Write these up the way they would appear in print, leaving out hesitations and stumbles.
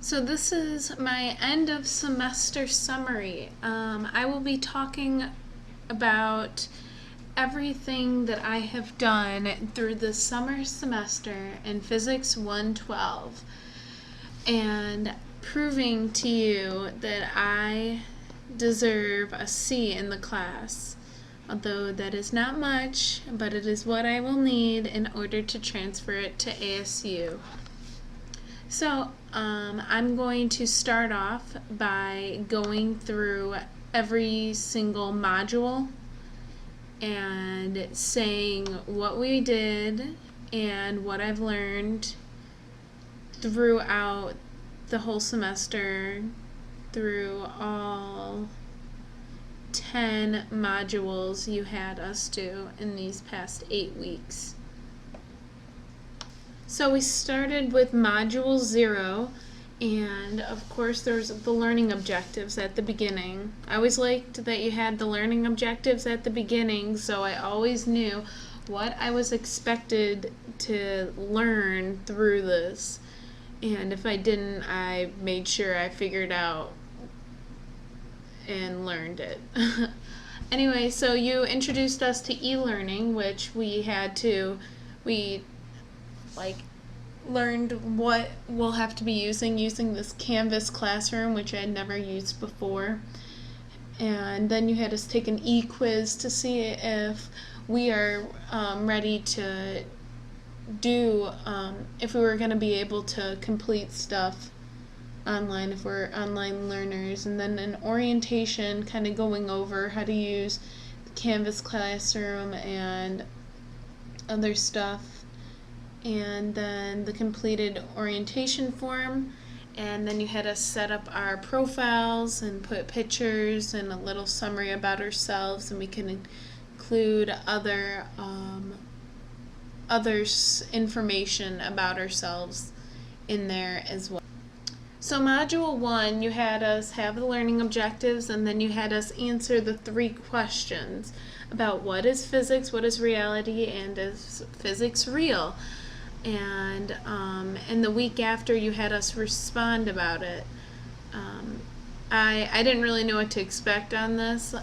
So this is my end of semester summary. I will be talking about everything that I have done through the summer semester in Physics 112 and proving to you that I deserve a C in the class. Although that is not much, but it is what I will need in order to transfer it to ASU. So I'm going to start off by going through every single module and saying what we did and what I've learned throughout the whole semester, through all 10 modules you had us do in these past 8 weeks. So we started with Module 0, and of course there's the learning objectives at the beginning. I always liked that you had the learning objectives at the beginning, so I always knew what I was expected to learn through this. And if I didn't, I made sure I figured out and learned it. Anyway, so you introduced us to e-learning, which we learned what we'll have to be using this Canvas classroom, which I had never used before. And then you had us take an e-quiz to see if we are ready to do, if we were going to be able to complete stuff online, if we're online learners. And then an orientation, kind of going over how to use the Canvas classroom and other stuff. And then the completed orientation form, and then you had us set up our profiles and put pictures and a little summary about ourselves, and we can include others information about ourselves in there as well. So Module 1, you had us have the learning objectives, and then you had us answer the 3 questions about what is physics, what is reality, and is physics real? And the week after, you had us respond about it. I didn't really know what to expect on this.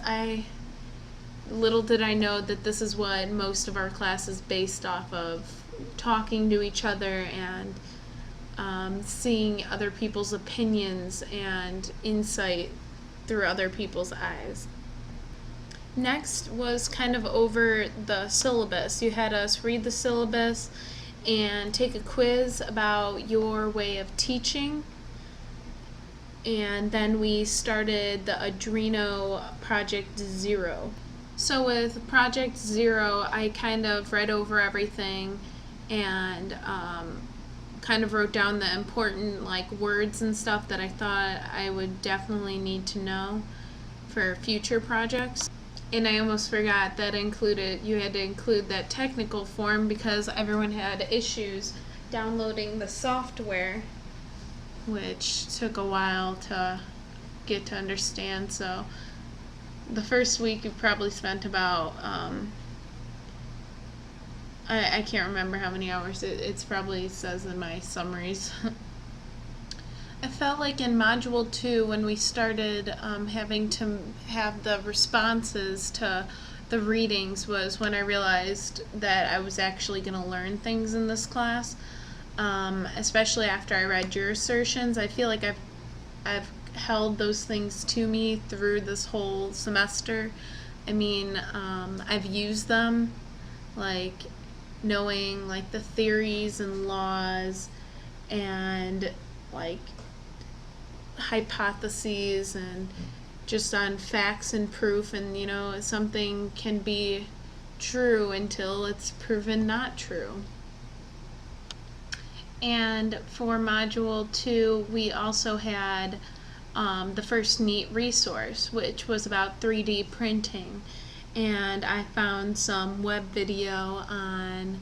Little did I know that this is what most of our class is based off of, talking to each other and seeing other people's opinions and insight through other people's eyes. Next was kind of over the syllabus. You had us read the syllabus and take a quiz about your way of teaching. And then we started the Arduino Project Zero. So with Project Zero, I kind of read over everything and kind of wrote down the important words and stuff that I thought I would definitely need to know for future projects. And I almost forgot that you had to include that technical form because everyone had issues downloading the software, which took a while to get to understand. So the first week you probably spent about, I can't remember how many hours, it probably says in my summaries. I felt like in Module 2, when we started having to have the responses to the readings, was when I realized that I was actually going to learn things in this class. Especially after I read your assertions, I feel like I've held those things to me through this whole semester. I mean, I've used them, knowing the theories and laws and hypotheses and just on facts and proof, and something can be true until it's proven not true. And for Module 2, we also had the first neat resource, which was about 3D printing. And I found some web video on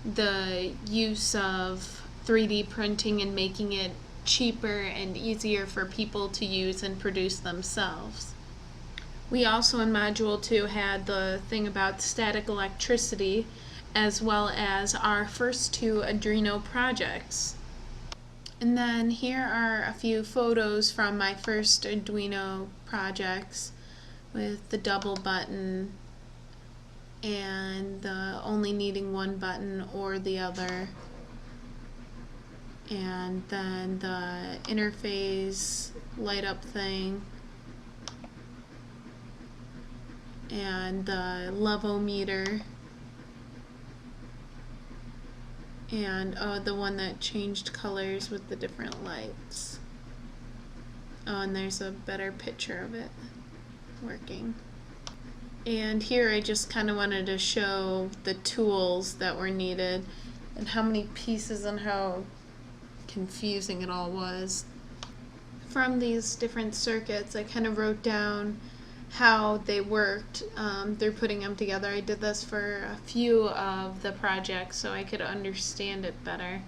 the use of 3D printing and making it cheaper and easier for people to use and produce themselves. We also in Module 2 had the thing about static electricity, as well as our first 2 Arduino projects. And then here are a few photos from my first Arduino projects with the double button and the only needing one button or the other, and then the interface light up thing, and the level meter, and the one that changed colors with the different lights. Oh, and there's a better picture of it working. And here I just kind of wanted to show the tools that were needed and how many pieces and how confusing it all was. From these different circuits, I kind of wrote down how they worked through putting them together. I did this for a few of the projects so I could understand it better.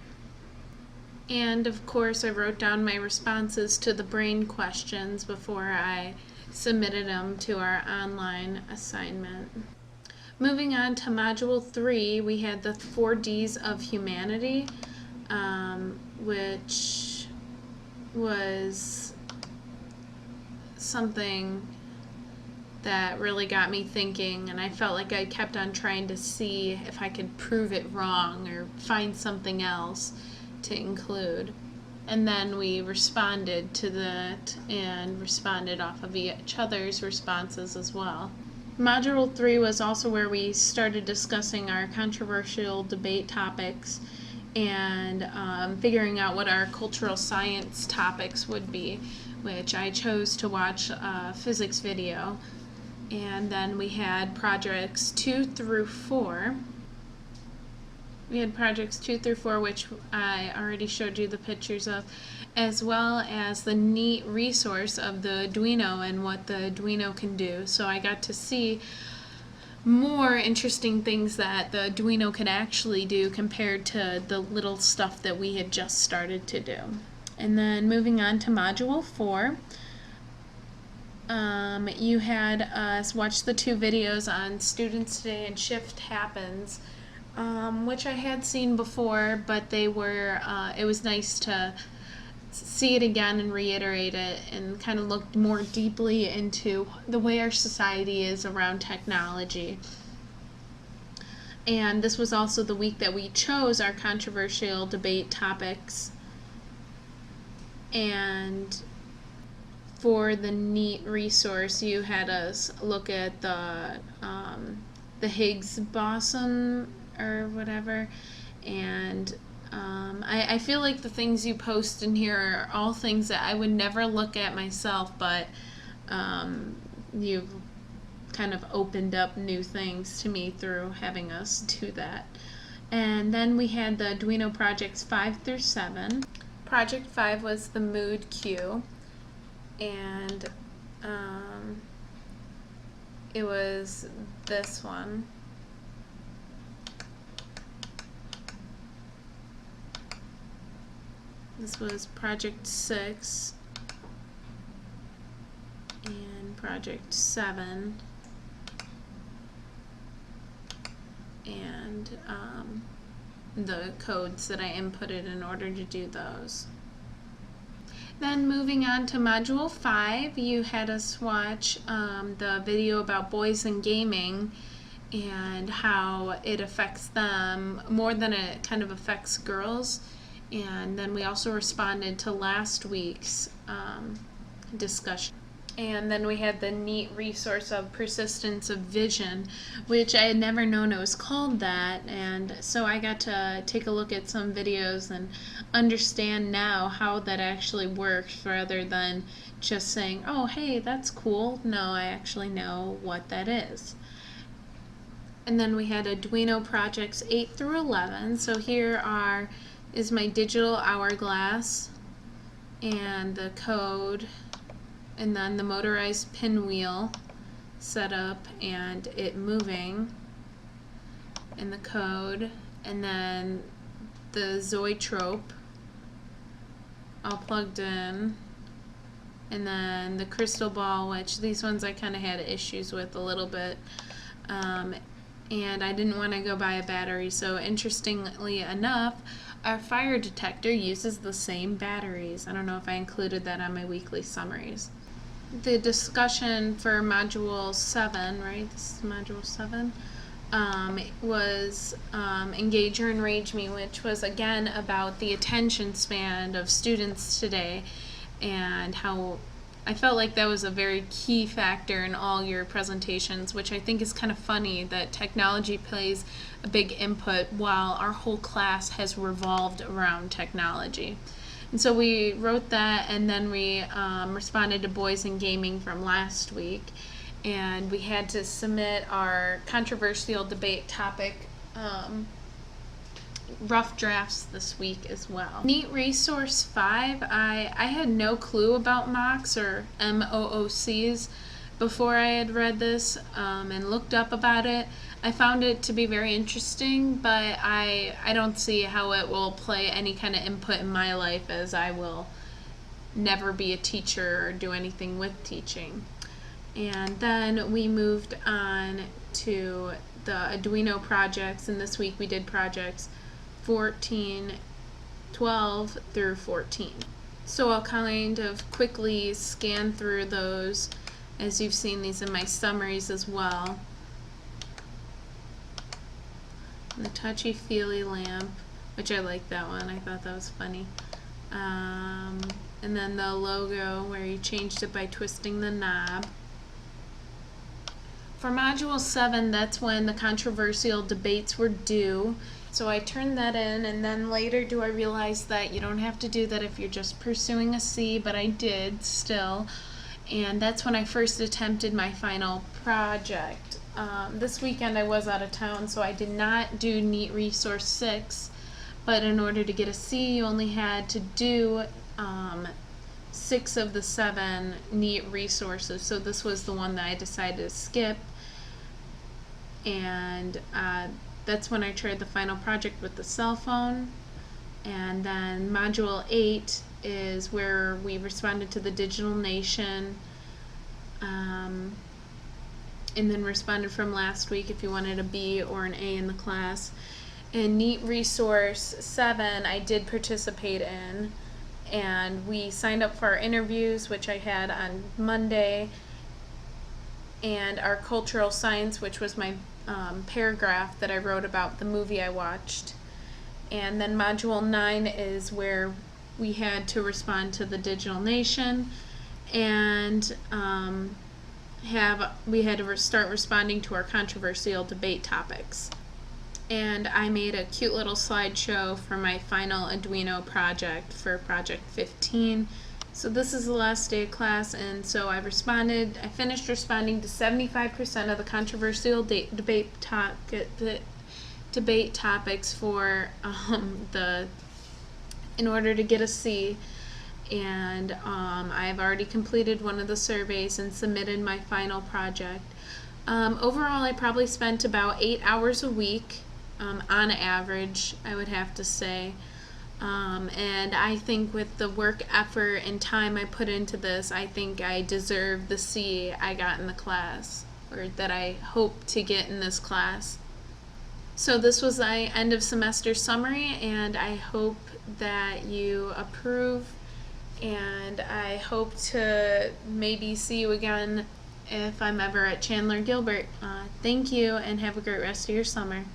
And of course I wrote down my responses to the brain questions before I submitted them to our online assignment. Moving on to Module 3, we had the 4 Ds of Humanity, which was something that really got me thinking, and I felt like I kept on trying to see if I could prove it wrong or find something else to include. And then we responded to that and responded off of each other's responses as well. Module 3 was also where we started discussing our controversial debate topics and figuring out what our cultural science topics would be, which I chose to watch a physics video. And then we had projects 2 through 4. We had projects 2 through 4, which I already showed you the pictures of, as well as the neat resource of the Arduino and what the Arduino can do. So I got to see more interesting things that the Arduino can actually do compared to the little stuff that we had just started to do. And then moving on to Module 4, you had us watch the 2 videos on Students Today and Shift Happens, which I had seen before, but they were, it was nice to see it again and reiterate it and kind of look more deeply into the way our society is around technology. And this was also the week that we chose our controversial debate topics. And for the neat resource, you had us look at the Higgs boson or whatever, and I feel like the things you post in here are all things that I would never look at myself, but you've kind of opened up new things to me through having us do that. And then we had the Arduino projects 5 through 7. Project 5 was the mood cue, and it was this one. This was Project 6 and Project 7, and the codes that I inputted in order to do those. Then moving on to Module 5, you had us watch the video about boys and gaming and how it affects them more than it kind of affects girls. And then we also responded to last week's discussion. And then we had the neat resource of persistence of vision, which I had never known it was called that, and so I got to take a look at some videos and understand now how that actually works rather than just saying, oh hey, that's cool. No, I actually know what that is. And then we had Arduino projects 8 through 11. So here is my digital hourglass and the code, and then the motorized pinwheel setup and it moving, and the code, and then the zoetrope all plugged in, and then the crystal ball, which these ones I kind of had issues with a little bit, and I didn't want to go buy a battery, so interestingly enough, Our fire detector uses the same batteries. I don't know if I included that on my weekly summaries. The discussion for Module 7, right? This is Module 7. Was Engage or Enrage Me, which was again about the attention span of students today, and how I felt like that was a very key factor in all your presentations, which I think is kind of funny that technology plays a big input while our whole class has revolved around technology. And so we wrote that, and then we responded to Boys and Gaming from last week, and we had to submit our controversial debate topic rough drafts this week as well. Neat Resource 5, I had no clue about MOOCs or MOOCs before I had read this and looked up about it. I found it to be very interesting, but I don't see how it will play any kind of input in my life, as I will never be a teacher or do anything with teaching. And then we moved on to the Arduino projects, and this week we did projects 12 through 14. So I'll kind of quickly scan through those, as you've seen these in my summaries as well. The touchy-feely lamp, which I like that one. I thought that was funny. And then the logo, where you changed it by twisting the knob. For Module 7, that's when the controversial debates were due. So I turned that in, and then later I realized that you don't have to do that if you're just pursuing a C, but I did still. And that's when I first attempted my final project. This weekend I was out of town, so I did not do Neat Resource 6, but in order to get a C, you only had to do 6 of the 7 Neat resources. So this was the one that I decided to skip, and that's when I tried the final project with the cell phone. And then Module 8 is where we responded to the Digital Nation, and then responded from last week if you wanted a B or an A in the class. And Neat Resource 7 I did participate in, and we signed up for our interviews, which I had on Monday, and our cultural science, which was my paragraph that I wrote about the movie I watched. And then Module 9 is where we had to respond to the Digital Nation, and we had to start responding to our controversial debate topics. And I made a cute little slideshow for my final Arduino project for Project 15. So this is the last day of class, and so I finished responding to 75% of the controversial debate topics for in order to get a C. And I've already completed one of the surveys and submitted my final project. Overall, I probably spent about 8 hours a week on average, I would have to say. And I think with the work effort and time I put into this, I think I deserve the C I got in the class, or that I hope to get in this class. So this was my end of semester summary, and I hope that you approve, and I hope to maybe see you again if I'm ever at Chandler Gilbert. Thank you, and have a great rest of your summer.